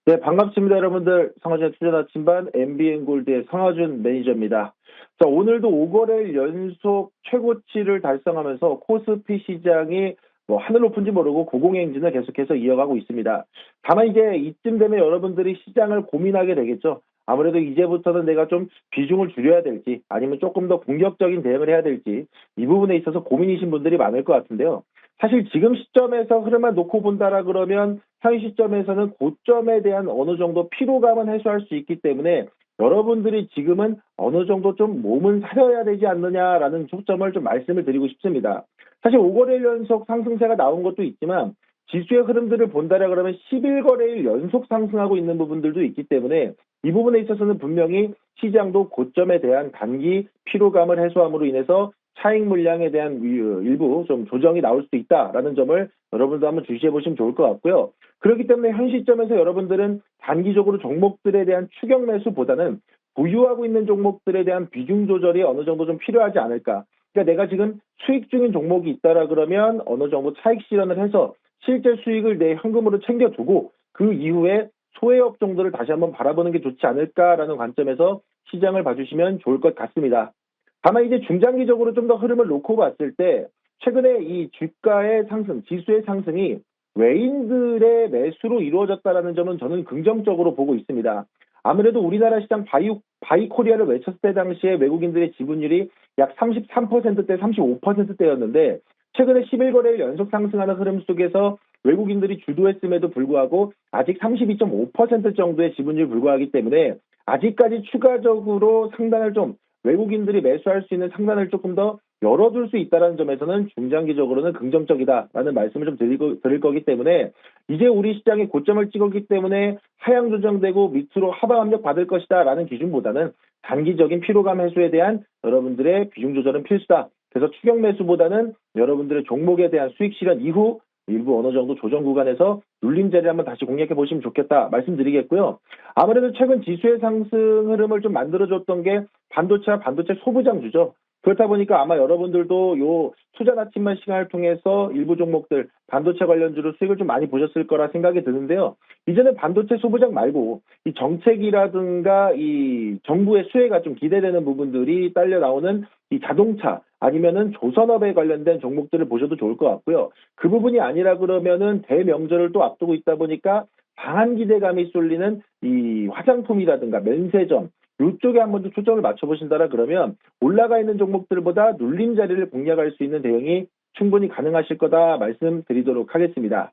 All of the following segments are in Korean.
네, 반갑습니다, 여러분들. 상하준 투자 나침반 MBN골드의 상하준 매니저입니다. 자, 오늘도 5거래일 연속 최고치를 달성하면서 코스피 시장이 뭐 하늘 높은지 모르고 고공행진을 계속해서 이어가고 있습니다. 다만 이제 이쯤 되면 여러분들이 시장을 고민하게 되겠죠. 아무래도 이제부터는 내가 좀 비중을 줄여야 될지 아니면 조금 더 공격적인 대응을 해야 될지 이 부분에 있어서 고민이신 분들이 많을 것 같은데요. 사실 지금 시점에서 흐름만 놓고 본다라 그러면 현 시점에서는 고점에 대한 어느 정도 피로감은 해소할 수 있기 때문에 여러분들이 지금은 어느 정도 좀 몸은 사려야 되지 않느냐라는 초점을 좀 말씀을 드리고 싶습니다. 사실 5거래일 연속 상승세가 나온 것도 있지만 지수의 흐름들을 본다라 그러면 11거래일 연속 상승하고 있는 부분들도 있기 때문에 이 부분에 있어서는 분명히 시장도 고점에 대한 단기 피로감을 해소함으로 인해서 차익 물량에 대한 일부 좀 조정이 나올 수 있다라는 점을 여러분도 한번 주시해 보시면 좋을 것 같고요. 그렇기 때문에 현 시점에서 여러분들은 단기적으로 종목들에 대한 추격 매수보다는 보유하고 있는 종목들에 대한 비중 조절이 어느 정도 좀 필요하지 않을까. 그러니까 내가 지금 수익 중인 종목이 있다라 그러면 어느 정도 차익 실현을 해서 실제 수익을 내 현금으로 챙겨두고 그 이후에 소액 정도를 다시 한번 바라보는 게 좋지 않을까라는 관점에서 시장을 봐주시면 좋을 것 같습니다. 다만 이제 중장기적으로 좀 더 흐름을 놓고 봤을 때 최근에 이 주가의 상승, 지수의 상승이 외인들의 매수로 이루어졌다라는 점은 저는 긍정적으로 보고 있습니다. 아무래도 우리나라 시장 바이코리아를 외쳤을 때 당시에 외국인들의 지분율이 약 33%대, 35%대였는데 최근에 11거래일 연속 상승하는 흐름 속에서 외국인들이 주도했음에도 불구하고 아직 32.5% 정도의 지분율에 불과하기 때문에 아직까지 추가적으로 상단을 좀 외국인들이 매수할 수 있는 상단을 조금 더 열어둘 수 있다는 점에서는 중장기적으로는 긍정적이다라는 말씀을 좀 드릴 거기 때문에 이제 우리 시장이 고점을 찍었기 때문에 하향 조정되고 밑으로 하방 압력 받을 것이다라는 기준보다는 단기적인 피로감 해소에 대한 여러분들의 비중 조절은 필수다. 그래서 추격 매수보다는 여러분들의 종목에 대한 수익 실현 이후 일부 어느 정도 조정 구간에서 눌림 자리 한번 다시 공략해 보시면 좋겠다 말씀드리겠고요. 아무래도 최근 지수의 상승 흐름을 좀 만들어줬던 게 반도체와 반도체 소부장주죠. 그렇다 보니까 아마 여러분들도 요 투자 나침반 시간을 통해서 일부 종목들 반도체 관련주로 수익을 좀 많이 보셨을 거라 생각이 드는데요. 이제는 반도체 소부장 말고 이 정책이라든가 이 정부의 수혜가 좀 기대되는 부분들이 딸려 나오는 이 자동차 아니면은 조선업에 관련된 종목들을 보셔도 좋을 것 같고요. 그 부분이 아니라 그러면은 대명절을 또 앞두고 있다 보니까 강한 기대감이 쏠리는 이 화장품이라든가 면세점 이쪽에 한번 더 초점을 맞춰보신다라 그러면 올라가 있는 종목들보다 눌림 자리를 공략할 수 있는 대응이 충분히 가능하실 거다 말씀드리도록 하겠습니다.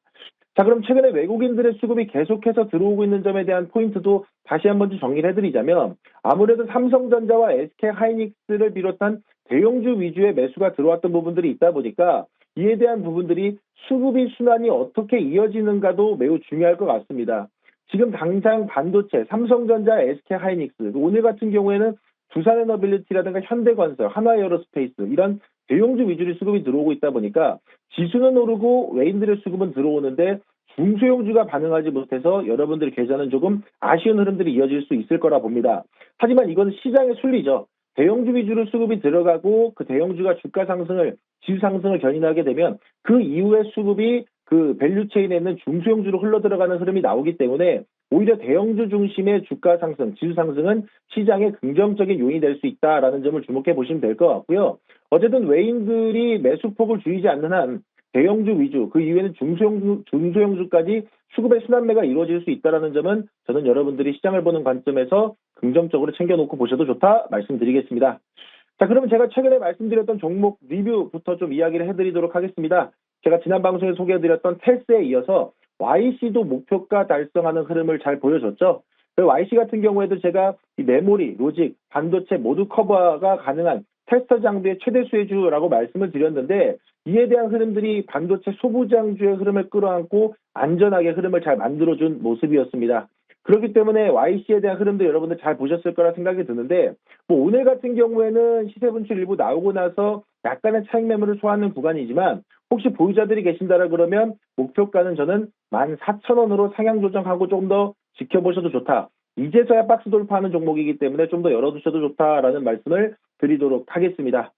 자, 그럼 최근에 외국인들의 수급이 계속해서 들어오고 있는 점에 대한 포인트도 다시 한번 좀 정리를 해드리자면 아무래도 삼성전자와 SK하이닉스를 비롯한 대형주 위주의 매수가 들어왔던 부분들이 있다 보니까 이에 대한 부분들이 수급이 순환이 어떻게 이어지는가도 매우 중요할 것 같습니다. 지금 당장 반도체, 삼성전자, SK하이닉스, 오늘 같은 경우에는 두산에너빌리티라든가 현대건설, 한화에어로스페이스 이런 대형주 위주로 수급이 들어오고 있다 보니까 지수는 오르고 외인들의 수급은 들어오는데 중소형주가 반응하지 못해서 여러분들의 계좌는 조금 아쉬운 흐름들이 이어질 수 있을 거라 봅니다. 하지만 이건 시장의 순리죠. 대형주 위주로 수급이 들어가고 그 대형주가 주가 상승을 지수 상승을 견인하게 되면 그 이후에 수급이 그 밸류체인에 있는 중소형주로 흘러들어가는 흐름이 나오기 때문에 오히려 대형주 중심의 주가 상승, 지수 상승은 시장의 긍정적인 요인이 될 수 있다라는 점을 주목해 보시면 될 것 같고요. 어쨌든 외인들이 매수폭을 줄이지 않는 한 대형주 위주, 그 이후에는 중소형주까지 수급의 순환매가 이루어질 수 있다는 점은 저는 여러분들이 시장을 보는 관점에서 긍정적으로 챙겨놓고 보셔도 좋다 말씀드리겠습니다. 자, 그러면 제가 최근에 말씀드렸던 종목 리뷰부터 좀 이야기를 해드리도록 하겠습니다. 제가 지난 방송에 소개해드렸던 텔스에 이어서 YC도 목표가 달성하는 흐름을 잘 보여줬죠. 그 YC 같은 경우에도 제가 이 메모리, 로직, 반도체 모두 커버가 가능한 테스터 장비의 최대 수혜주라고 말씀을 드렸는데 이에 대한 흐름들이 반도체 소부장주의 흐름을 끌어안고 안전하게 흐름을 잘 만들어준 모습이었습니다. 그렇기 때문에 YC에 대한 흐름도 여러분들 잘 보셨을 거라 생각이 드는데 뭐 오늘 같은 경우에는 시세 분출 일부 나오고 나서 약간의 차익 매물을 소화하는 구간이지만 혹시 보유자들이 계신다라 그러면 목표가는 저는 14,000원으로 상향 조정하고 조금 더 지켜보셔도 좋다. 이제서야 박스 돌파하는 종목이기 때문에 좀 더 열어두셔도 좋다라는 말씀을 드리도록 하겠습니다.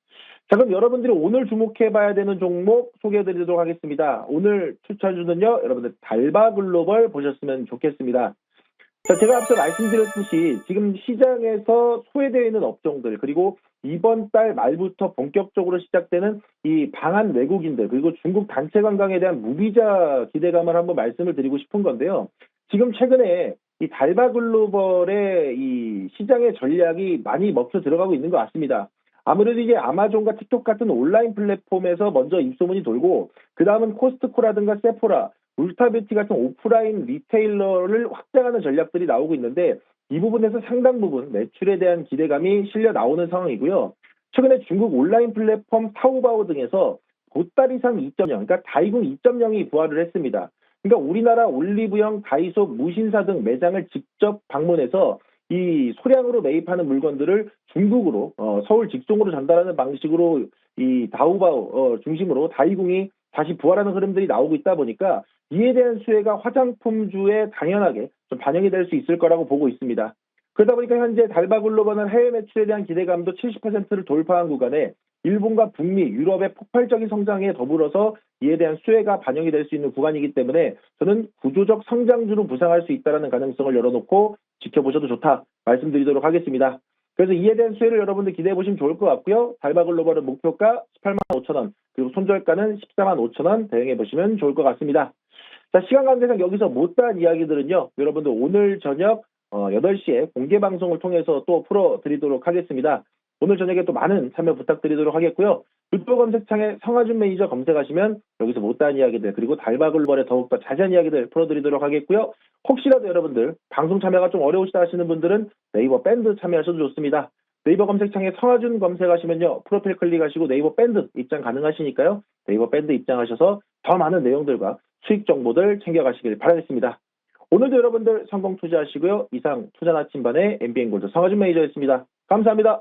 자, 그럼 여러분들이 오늘 주목해봐야 되는 종목 소개해드리도록 하겠습니다. 오늘 추천주는요, 여러분들 달바글로벌 보셨으면 좋겠습니다. 자, 제가 앞서 말씀드렸듯이 지금 시장에서 소외되어 있는 업종들, 그리고 이번 달 말부터 본격적으로 시작되는 이 방한 외국인들, 그리고 중국 단체 관광에 대한 무비자 기대감을 한번 말씀을 드리고 싶은 건데요. 지금 최근에 이 달바 글로벌의 이 시장의 전략이 많이 먹혀 들어가고 있는 것 같습니다. 아무래도 이제 아마존과 틱톡 같은 온라인 플랫폼에서 먼저 입소문이 돌고, 그 다음은 코스트코라든가 세포라, 울타뷰티 같은 오프라인 리테일러를 확장하는 전략들이 나오고 있는데, 이 부분에서 상당 부분 매출에 대한 기대감이 실려 나오는 상황이고요. 최근에 중국 온라인 플랫폼 타오바오 등에서 보따리상 2.0, 그러니까 다이궁 2.0이 부활을 했습니다. 그러니까 우리나라 올리브영, 다이소, 무신사 등 매장을 직접 방문해서 이 소량으로 매입하는 물건들을 중국으로 서울 직송으로 전달하는 방식으로 이 다오바오 중심으로 다이궁이 다시 부활하는 흐름들이 나오고 있다 보니까 이에 대한 수혜가 화장품주에 당연하게 좀 반영이 될 수 있을 거라고 보고 있습니다. 그러다 보니까 현재 달바글로벌은 해외 매출에 대한 기대감도 70%를 돌파한 구간에 일본과 북미, 유럽의 폭발적인 성장에 더불어서 이에 대한 수혜가 반영이 될 수 있는 구간이기 때문에 저는 구조적 성장주로 부상할 수 있다는 가능성을 열어놓고 지켜보셔도 좋다 말씀드리도록 하겠습니다. 그래서 이에 대한 수혜를 여러분들 기대해 보시면 좋을 것 같고요. 달바글로벌은 목표가 18만 5천 원, 그리고 손절가는 14만 5천 원 대응해 보시면 좋을 것 같습니다. 자, 시간 관계상 여기서 못다한 이야기들은요, 여러분들 오늘 저녁 8시에 공개 방송을 통해서 또 풀어드리도록 하겠습니다. 오늘 저녁에 또 많은 참여 부탁드리도록 하겠고요. 유튜브 검색창에 성하준 매니저 검색하시면 여기서 못다한 이야기들, 그리고 달바글로벌의 더욱더 자세한 이야기들 풀어드리도록 하겠고요. 혹시라도 여러분들 방송 참여가 좀 어려우시다 하시는 분들은 네이버 밴드 참여하셔도 좋습니다. 네이버 검색창에 성하준 검색하시면요, 프로필 클릭하시고 네이버 밴드 입장 가능하시니까요. 네이버 밴드 입장하셔서 더 많은 내용들과 수익 정보들 챙겨가시길 바라겠습니다. 오늘도 여러분들 성공 투자하시고요. 이상 투자 나침반의 MBN골드 성하준 매니저였습니다. 감사합니다.